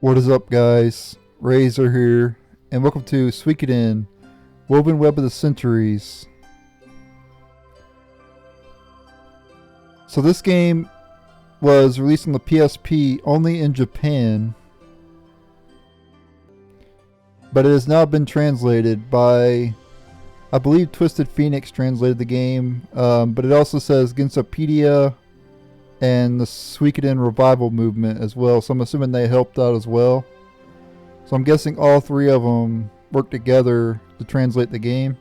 What is up, guys? Razor here, and welcome to Suikoden, Woven Web of the Centuries. So this game was released on the PSP only in Japan, but it has now been translated by, I believe Twisted Phoenix translated the game, but it also says Gensopedia and the Suikoden revival movement as well, so I'm assuming they helped out as well. So I'm guessing all three of them worked together to translate the game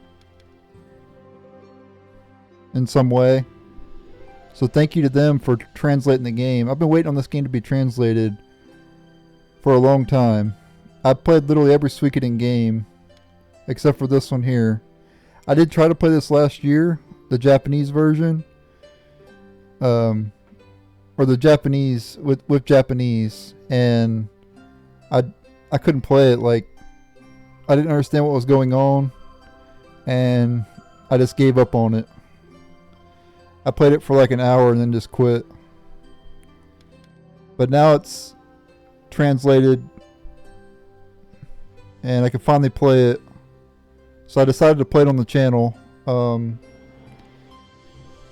in some way. So thank you to them for translating the game. I've been waiting on this game to be translated for a long time. I've played literally every Suikoden game except for this one here. I did try to play this last year, the Japanese version. Or the Japanese with Japanese, and I couldn't play it. Like, I didn't understand what was going on, and I just gave up on it. I played it for like an hour and then just quit. But now it's translated and I can finally play it, so I decided to play it on the channel.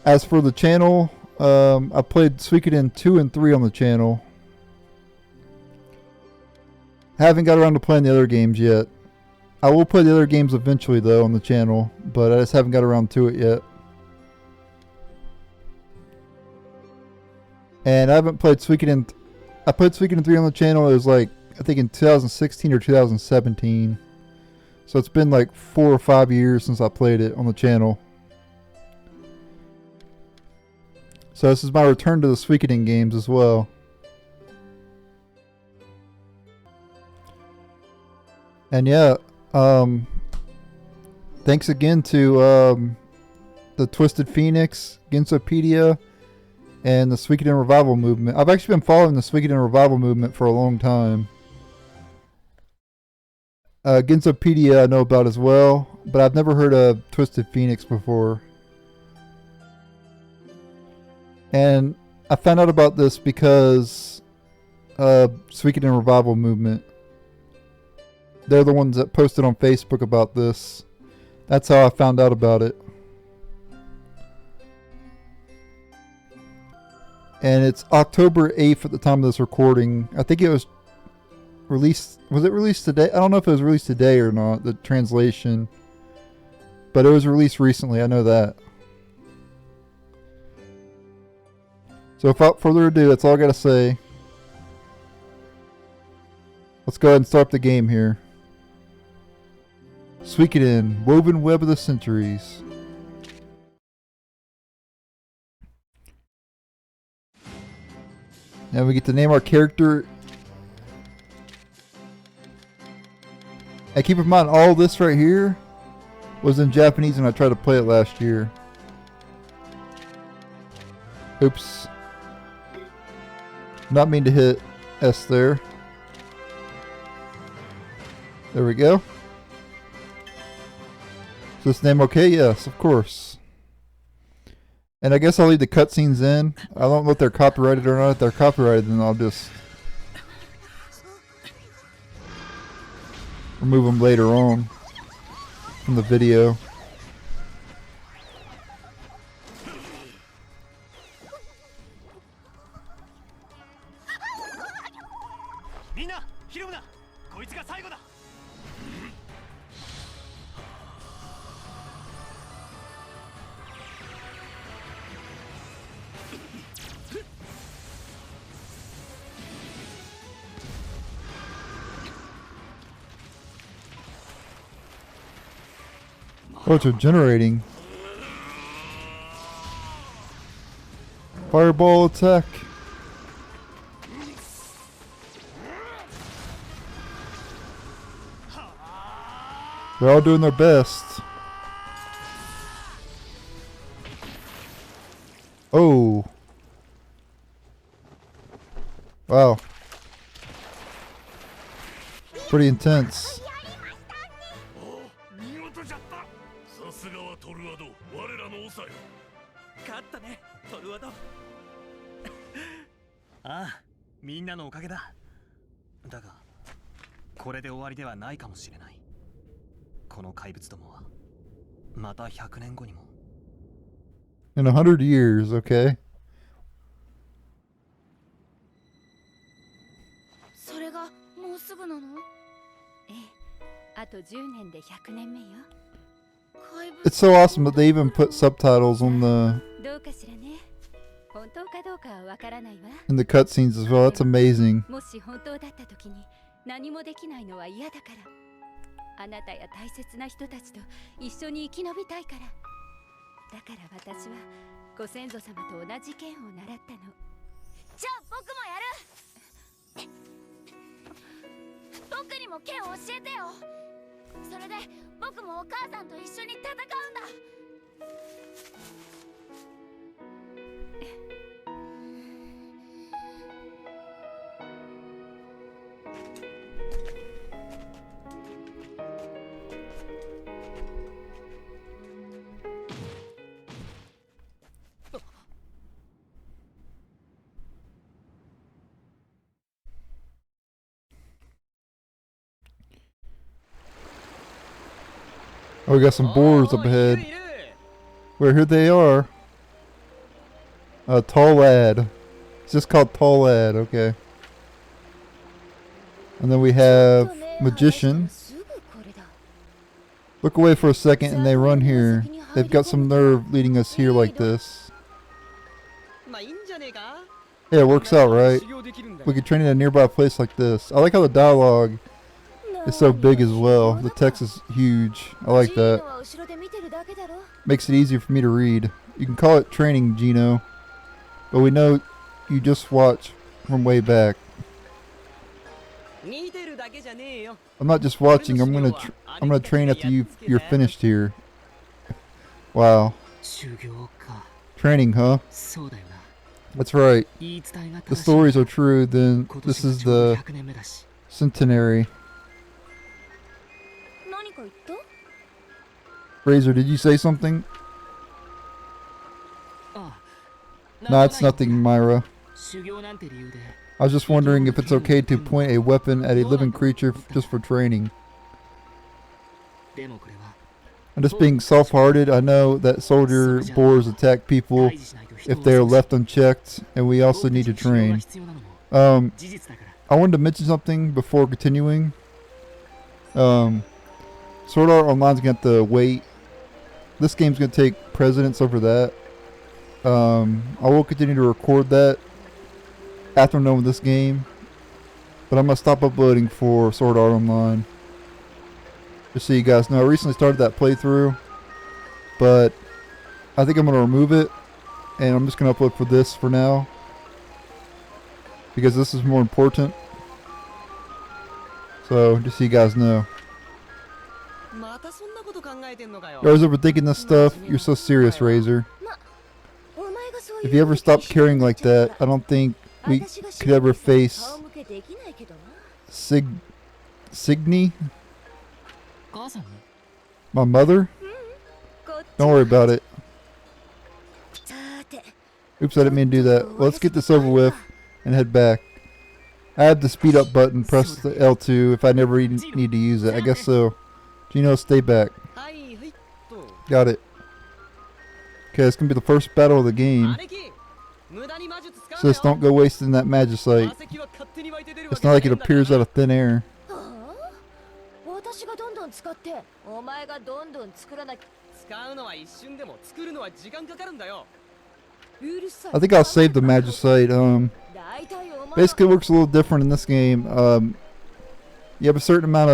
As for the channel, I played Suikoden 2 and 3 on the channel. Haven't got around to playing the other games yet. I will play the other games eventually though on the channel, but I just haven't got around to it yet. And I haven't played Suikoden. I played Suikoden 3 on the channel. It was like, I think in 2016 or 2017. So it's been like 4 or 5 years since I played it on the channel. So this is my return to the Suikoden games as well. And yeah, thanks again to the Twisted Phoenix, Gensopedia, and the Suikoden Revival Movement. I've actually been following the Suikoden Revival Movement for a long time. Gensopedia I know about as well, but I've never heard of Twisted Phoenix before. And I found out about this because Suikoden Revival Movement. They're the ones that posted on Facebook about this. That's how I found out about it. And it's October 8th at the time of this recording. I think it was released. Was it released today? I don't know if it was released today or not, the translation. But it was released recently, I know that. So without further ado, that's all I gotta say. Let's go ahead and start the game here. Suikoden, Woven Web of the Centuries. Now we get to name our character. And keep in mind, all this right here was in Japanese when I tried to play it last year. Oops. Not mean to hit S there. There we go. Is this name okay? Yes, of course. And I guess I'll leave the cutscenes in. I don't know if they're copyrighted or not. If they're copyrighted, then I'll just remove them later on from the video. Oh, it's regenerating. Fireball attack. They're all doing their best. Oh. Wow. Pretty intense. だがこれで終わりではないかもしれない。この怪物どもはまた100年後にも。 In 100 years, okay. それがもうすぐなの？ええ、あと10年で100年目よ。 It's so awesome that they even put subtitles on the どうかしらね。本当かどうかはわからないわ。 in the cutscenes as well. That's amazing. もし本当だった時に何もできないのは嫌だから。あなたや大切な人たちと一緒に生き延びたいから。だから私はご先祖様と同じ剣を習ったの。じゃあ僕もやる。僕にも剣を教えてよ。それで僕もお母さんと一緒に戦うんだ。Oh, we got some boars up ahead. Where here they are. Tall lad. It's just called Tall lad, okay. And then we have magician. Look away for a second and they run here. They've got some nerve leading us here like this. Yeah, it works out, right? We could train in a nearby place like this. I like how the dialogue is so big as well. The text is huge. I like that. Makes it easier for me to read. You can call it training, Gino. But we know you just watch from way back. I'm not just watching. I'm gonna train after you're finished here. Wow. Training, huh? That's right. The stories are true. Then this is the centenary. Razor, did you say something? No, it's nothing, Myra. I was just wondering if it's okay to point a weapon at a living creature just for training. I'm just being soft-hearted. I know that soldier boars attack people if they are left unchecked, and we also need to train. I wanted to mention something before continuing. Sword Art Online's going to have to wait. This game's going to take precedence over that. I will continue to record that after knowing this game, but I'm going to stop uploading for Sword Art Online. Just so you guys know, I recently started that playthrough, but I think I'm going to remove it, and I'm just going to upload for this for now, because this is more important. So, just so you guys know. You're always overthinking this stuff. You're so serious, Razor. If you ever stopped caring like that, I don't think we could ever face Signy? My mother? Don't worry about it. Oops, I didn't mean to do that. Well, let's get this over with and head back. I have the speed up button. Press the L2 if I never need to use it. I guess so. Gino, stay back. Got it. Okay, it's going to be the first battle of the game. Sis, don't go wasting that magicite. It's not like it appears out of thin air. I think I'll save the magicite. Basically it works a little different in this game. You have a certain amount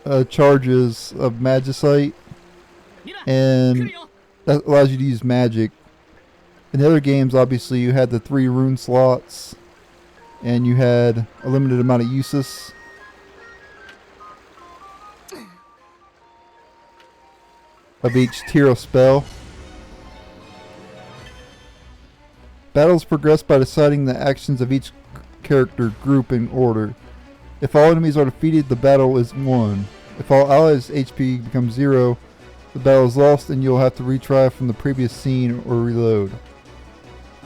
of charges of magicite, and that allows you to use magic. In the other games, obviously, you had the 3 rune slots, and you had a limited amount of uses. Of each tier of spell. Battles progress by deciding the actions of each character group in order. If all enemies are defeated, the battle is won. If all allies' HP becomes 0, the battle is lost and you'll have to retry from the previous scene or reload.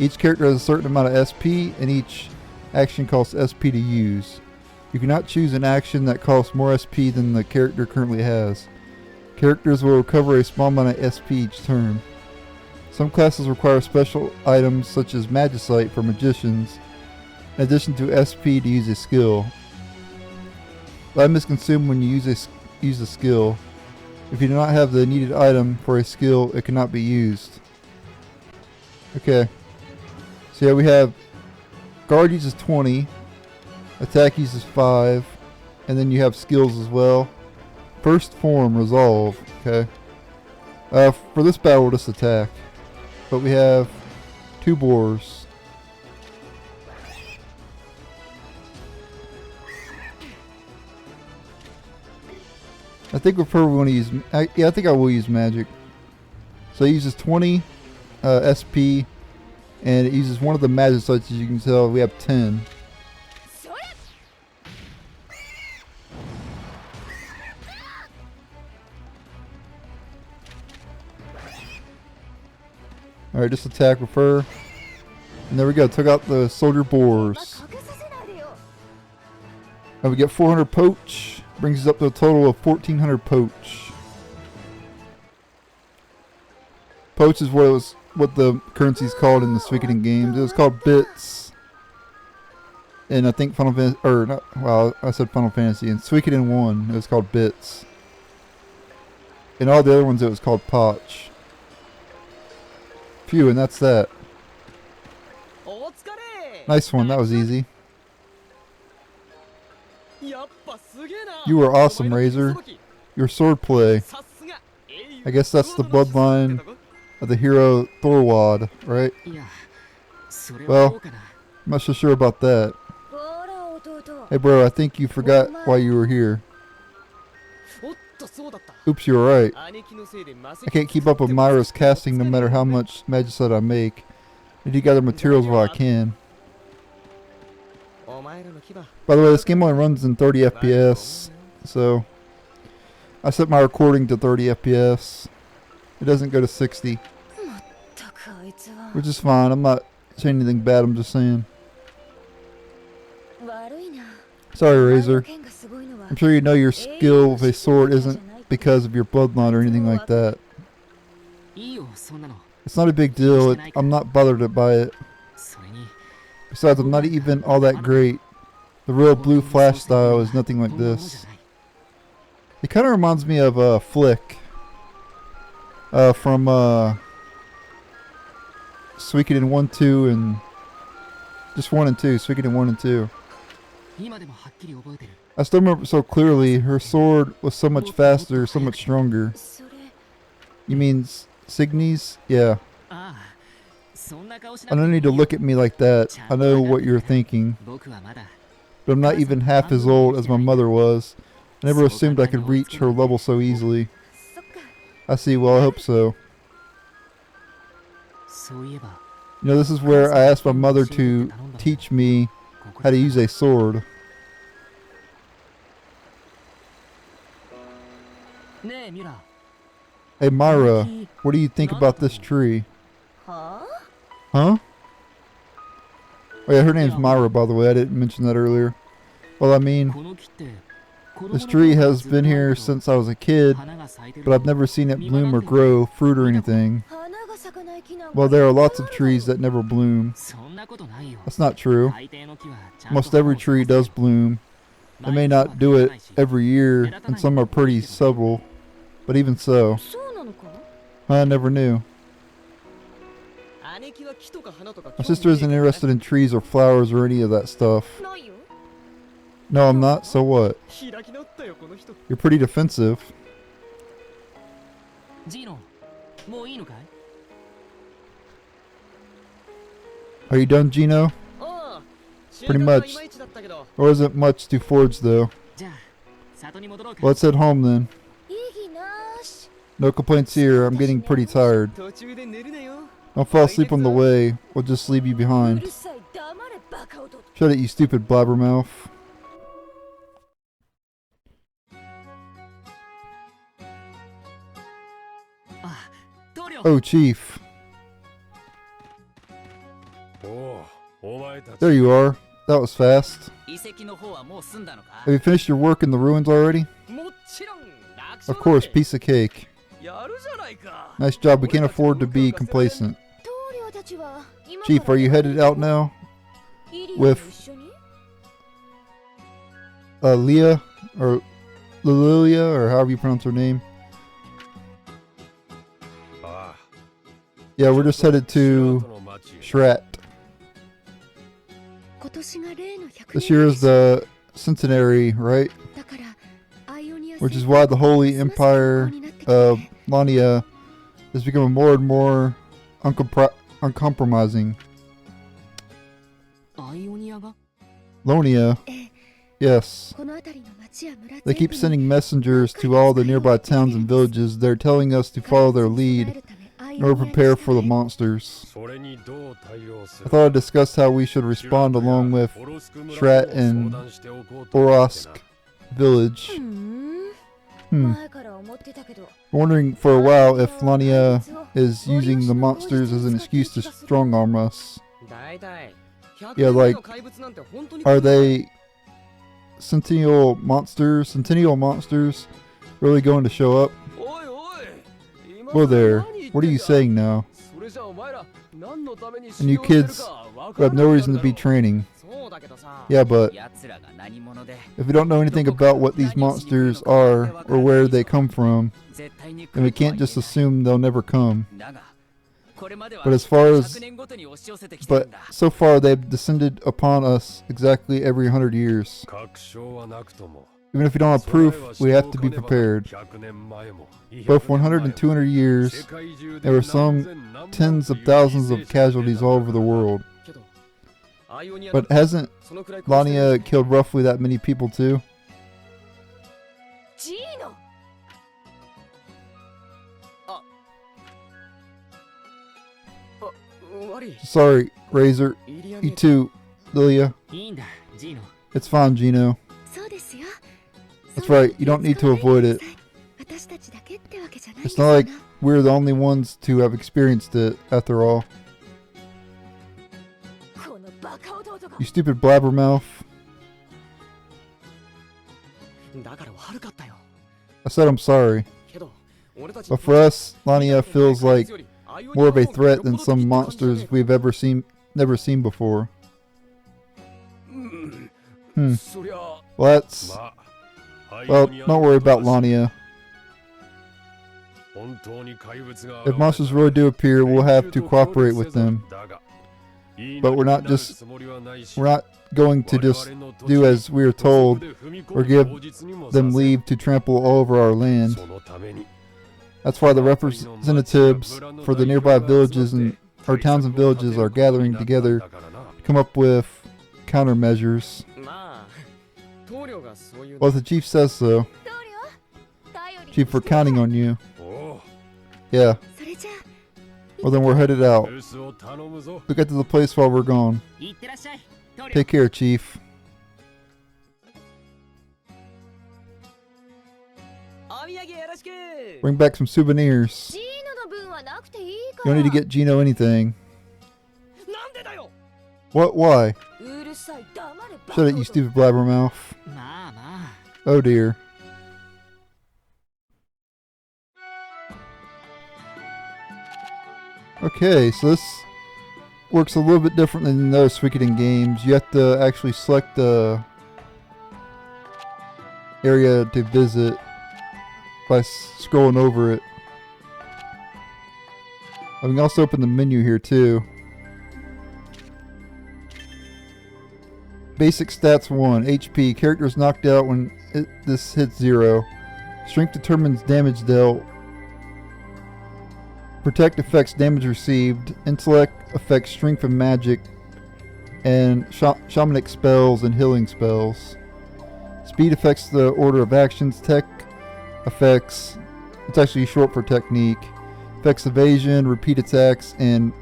Each character has a certain amount of SP, and each action costs SP to use. You cannot choose an action that costs more SP than the character currently has. Characters will recover a small amount of SP each turn. Some classes require special items such as Magicite for magicians, in addition to SP to use a skill. The item is consumed when you use a skill. If you do not have the needed item for a skill, it cannot be used. Okay. So yeah, we have guard uses 20, attack uses 5, and then you have skills as well. First form, resolve. Okay. For this battle, we'll just attack. But we have 2 boars. I think we're probably going to use... yeah, I think I will use magic. So it uses 20 SP, and it uses one of the magic sites. As you can tell, we have 10. Alright, just attack with her. And there we go, took out the soldier boars. And we get 400 poach. Brings us up to a total of 1400 poach. Poach is what the currency is called in the Suikoden games. It was called bits. And I think Final Fantasy, or not, well, I said Final Fantasy. In Suikoden 1, it was called bits. In all the other ones, it was called poch. Phew, and that's that. Nice one, that was easy. You were awesome, Razor. Your swordplay. I guess that's the bloodline of the hero Thorwald, right? Well, I'm not so sure about that. Hey bro, I think you forgot why you were here. Oops, you were right. I can't keep up with Myra's casting no matter how much magicite I make. I need to gather materials while I can. By the way, this game only runs in 30 FPS, so I set my recording to 30 FPS. It doesn't go to 60, which is fine. I'm not saying anything bad, I'm just saying. Sorry, Razor. I'm sure you know your skill with a sword isn't because of your bloodline or anything like that. It's not a big deal. I'm not bothered by it. Besides, I'm not even all that great. The real blue flash style is nothing like this. It kind of reminds me of Flick from Suikoden 1, 2, and just 1 and 2. Suikoden 1 and 2. I still remember so clearly. Her sword was so much faster, so much stronger. You mean Signy's? Yeah. I don't need to look at me like that. I know what you're thinking. But I'm not even half as old as my mother was. I never assumed I could reach her level so easily. I see, well I hope so. You know, this is where I asked my mother to teach me how to use a sword. Hey Myra, what do you think about this tree? Huh? Oh yeah, her name's Myra, by the way. I didn't mention that earlier. Well, I mean, this tree has been here since I was a kid, but I've never seen it bloom or grow fruit or anything. Well, there are lots of trees that never bloom. That's not true. Most every tree does bloom. They may not do it every year, and some are pretty subtle, but even so. I never knew. My sister isn't interested in trees or flowers or any of that stuff. No, I'm not, so what? You're pretty defensive. Are you done, Gino? Pretty much. There wasn't much to forge, though. Let's head home, then. No complaints here. I'm getting pretty tired. Don't fall asleep on the way. We'll just leave you behind. Shut it, you stupid blabbermouth. Oh, Chief. There you are. That was fast. 遺跡の方はもう済んだのか Have you finished your work in the ruins already? もちろん楽 Of course, piece of cake. やるじゃないか Nice job. We can't afford to be complacent. Chief, are you headed out now? With Leah or Lilia or however you pronounce her name? Yeah, we're just headed to Shrat. This year is the centenary, right? Which is why the Holy Empire of Lania is becoming more and more uncompromising. Lonia? Yes. They keep sending messengers to all the nearby towns and villages. They're telling us to follow their lead in order to prepare for the monsters. I thought I'd discuss how we should respond along with Shrat and Orosk village. Wondering for a while if Lania is using the monsters as an excuse to strong-arm us. Yeah, like, are they Centennial monsters really going to show up? Whoa there, what are you saying now? And you kids who have no reason to be training. Yeah, but if we don't know anything about what these monsters are or where they come from, then we can't just assume they'll never come. But so far they've descended upon us exactly every 100 years. Even if we don't have proof, we have to be prepared. Both 100 and 200 years, there were some tens of thousands of casualties all over the world. But hasn't Lania killed roughly that many people too? Sorry, Razor. You too, Lilia. It's fine, Gino. That's right, you don't need to avoid it. It's not like we're the only ones to have experienced it, after all. You stupid blabbermouth. I said I'm sorry. But for us, Lania feels like more of a threat than some monsters we've never seen before. Well, don't worry about Lania. If monsters really do appear, we'll have to cooperate with them. But we're not going to just do as we are told or give them leave to trample all over our land. That's why the representatives for the nearby villages and our towns and villages are gathering together to come up with countermeasures. Well, if the chief says so. Chief, we're counting on you. Yeah. Well, then we're headed out. We'll get to the place while we're gone. Take care, Chief. Bring back some souvenirs. You don't need to get Gino anything. What? Why? Shut it, you stupid blabbermouth. Oh dear. Okay, so this works a little bit different than those Suikoden games. You have to actually select the area to visit by scrolling over it. I can also open the menu here too. Basic stats 1. HP. Character is knocked out when this hits 0. Strength determines damage dealt. Protect affects damage received. Intellect affects strength and magic. And shamanic spells and healing spells. Speed affects the order of actions. Tech affects, it's actually short for technique. Affects evasion, repeat attacks, and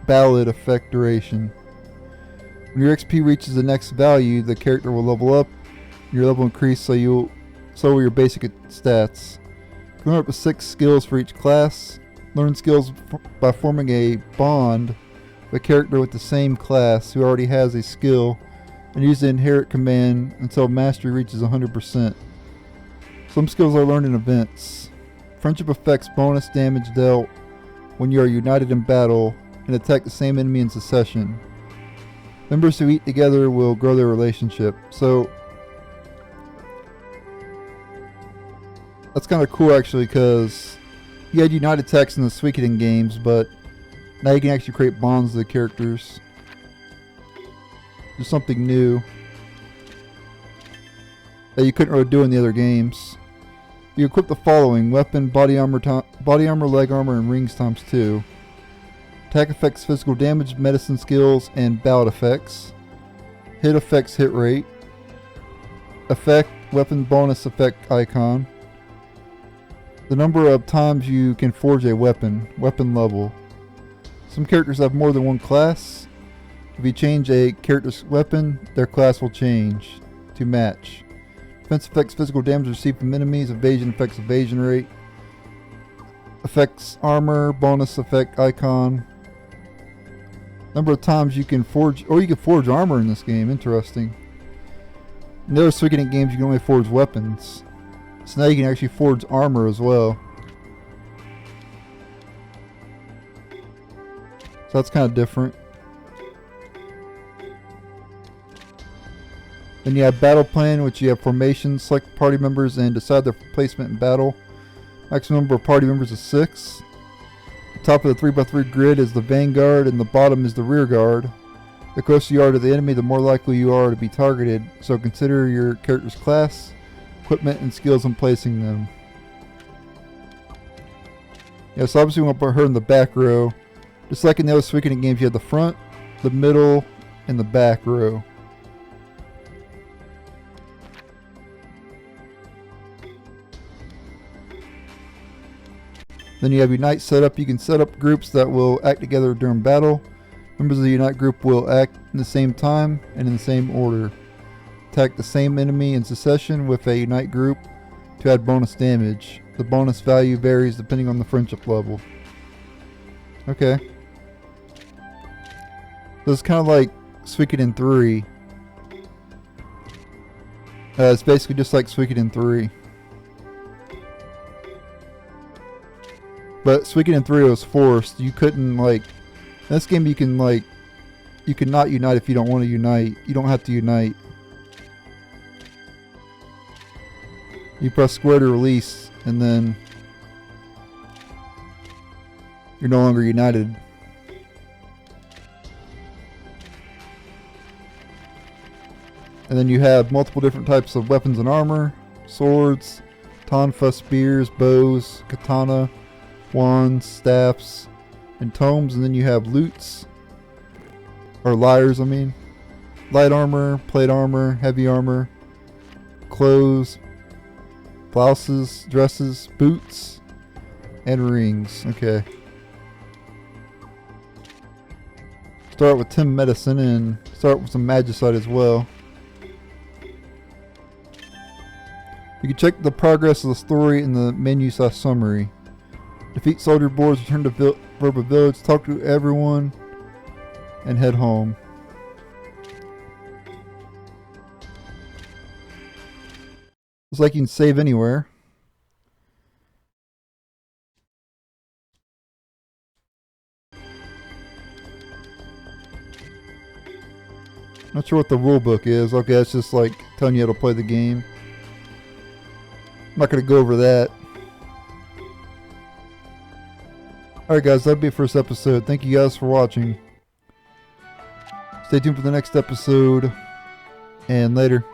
ballad affect duration. When your XP reaches the next value, the character will level up. Your level increase, so will your basic stats. Come up with 6 skills for each class. Learn skills by forming a bond with a character with the same class who already has a skill and use the inherit command until mastery reaches 100%. Some skills are learned in events. Friendship affects bonus damage dealt when you are united in battle and attack the same enemy in succession. Members who eat together will grow their relationship. So that's kind of cool actually, because you had united attacks in the Suikoden games, but now you can actually create bonds with the characters. Just something new that you couldn't really do in the other games. You equip the following: weapon, body armor, leg armor, and rings times 2. Attack affects physical damage, medicine skills, and bout effects. Hit affects hit rate. Effect, weapon bonus effect icon. The number of times you can forge a weapon. Weapon level. Some characters have more than one class. If you change a character's weapon, their class will change to match. Defense affects physical damage received from enemies. Evasion affects evasion rate. Affects armor, bonus effect icon. Number of times you can forge, or you can forge armor in this game. Interesting. In the other Suikoden games, you can only forge weapons. So now you can actually forge armor as well. So that's kind of different. Then you have battle plan, which you have formation, select party members, and decide their placement in battle. Maximum number of party members is 6. The top of the 3x3 grid is the vanguard, and the bottom is the rear guard. The closer you are to the enemy, the more likely you are to be targeted. So consider your character's class, equipment, and skills in placing them. Yeah, so obviously we want to put her in the back row. Just like in the other Suikoden games, you have the front, the middle, and the back row. Then you have Unite setup. You can set up groups that will act together during battle. Members of the Unite group will act in the same time and in the same order. Attack the same enemy in succession with a Unite group to add bonus damage. The bonus value varies depending on the friendship level. Okay. So it's kind of like Suikoden 3. It's basically just like Suikoden 3. But Suikoden 3 was forced. You couldn't, like... In this game you can, like... You can not unite if you don't want to unite. You don't have to unite. You press square to release, and then... You're no longer united. And then you have multiple different types of weapons and armor. Swords, tonfa, spears, bows, katana, wands, staffs, and tomes. And then you have loots, or lyres I mean. Light armor, plate armor, heavy armor, clothes, blouses, dresses, boots, and rings. Okay. Start with 10 medicine and start with some magicite as well. You can check the progress of the story in the menu/summary. Defeat soldier boards, return to Verba Village, talk to everyone, and head home. Looks like you can save anywhere. Not sure what the rule book is. Okay, that's just like telling you how to play the game. I'm not going to go over that. Alright guys, that'll be it for this episode. Thank you guys for watching. Stay tuned for the next episode. And later.